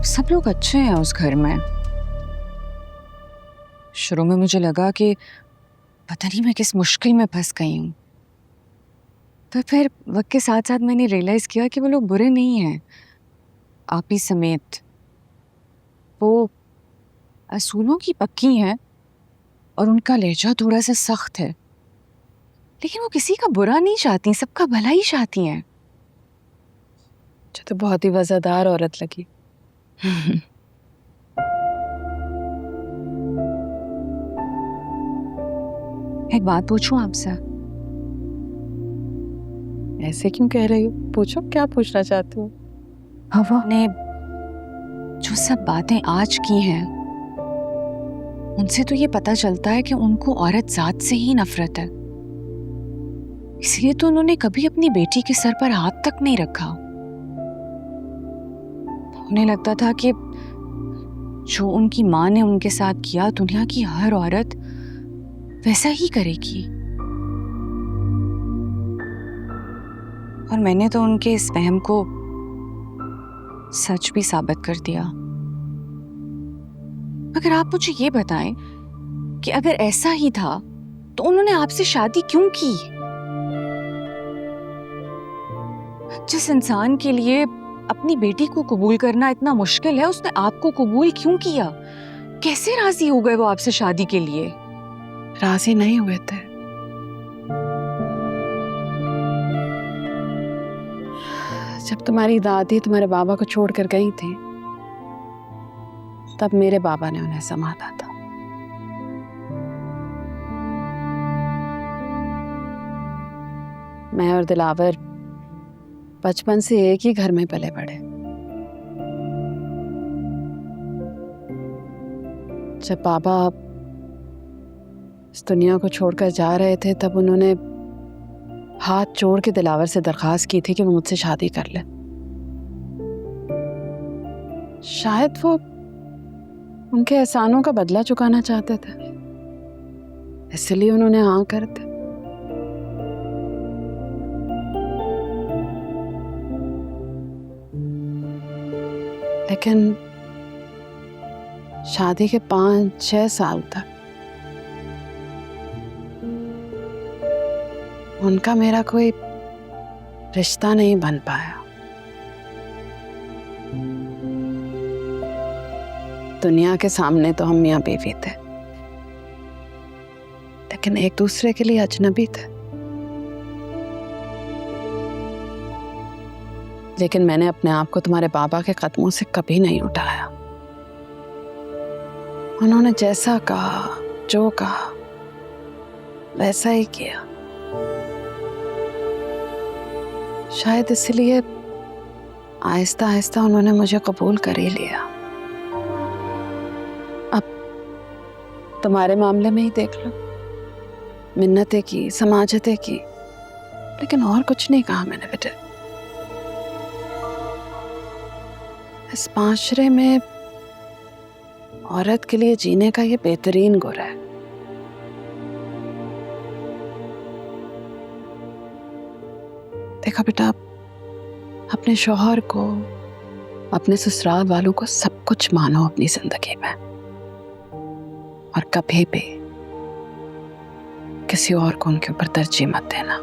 सब लोग अच्छे हैं उस घर में। शुरू में मुझे लगा कि पता नहीं मैं किस मुश्किल में फंस गई हूँ, पर फिर वक्त के साथ साथ मैंने रियलाइज किया कि वो लोग बुरे नहीं हैं, आप ही समेत। वो असूलों की पक्की हैं और उनका लहजा थोड़ा सा सख्त है, लेकिन वो किसी का बुरा नहीं चाहती, सबका भला ही चाहती हैं। मुझे तो बहुत ही वफादार औरत लगी। एक बात पूछूं आपसे? ऐसे क्यों कह रही हो? पूछो, क्या पूछना चाहती हो? हवा ने जो सब बातें आज की हैं, उनसे तो ये पता चलता है कि उनको औरत जात से ही नफरत है। इसलिए तो उन्होंने कभी अपनी बेटी के सर पर हाथ तक नहीं रखा। उन्हें लगता था कि जो उनकी माँ ने उनके साथ किया, दुनिया की हर औरत वैसा ही करेगी। और मैंने तो उनके इस वहम को सच भी साबित कर दिया। मगर आप मुझे ये बताएं कि अगर ऐसा ही था तो उन्होंने आपसे शादी क्यों की? जिस इंसान के लिए अपनी बेटी को कबूल करना इतना मुश्किल है, उसने आपको कबूल क्यों किया? कैसे राजी हो गए वो आपसे शादी के लिए? राजी नहीं हुए थे। जब तुम्हारी दादी तुम्हारे बाबा को छोड़कर गई थी, तब मेरे बाबा ने उन्हें संभाला था। मैं और दिलावर बचपन से एक ही घर में पले बढ़े। जब बाबा इस दुनिया को छोड़कर जा रहे थे, तब उन्होंने हाथ जोड़ के दिलावर से दरखास्त की थी कि वो मुझसे शादी कर ले। शायद वो उनके एहसानों का बदला चुकाना चाहते थे, इसलिए उन्होंने हाँ कर दी। लेकिन शादी के 5-6 साल तक उनका मेरा कोई रिश्ता नहीं बन पाया। दुनिया के सामने तो हम मियां बीवी थे, लेकिन एक दूसरे के लिए अजनबी थे। लेकिन मैंने अपने आप को तुम्हारे बाबा के कदमों से कभी नहीं उठाया। उन्होंने जैसा कहा, जो कहा, वैसा ही किया। शायद इसलिए आहिस्ता आहिस्ता उन्होंने मुझे कबूल कर ही लिया। अब तुम्हारे मामले में ही देख लो, मिन्नतें की, समाजतें की, लेकिन और कुछ नहीं कहा मैंने बेटे। इस माशरे में औरत के लिए जीने का ये बेहतरीन गुर है। देखो बेटा, अपने शौहर को, अपने ससुराल वालों को सब कुछ मानो अपनी जिंदगी में, और कभी भी किसी और को उनके ऊपर तरजीह मत देना।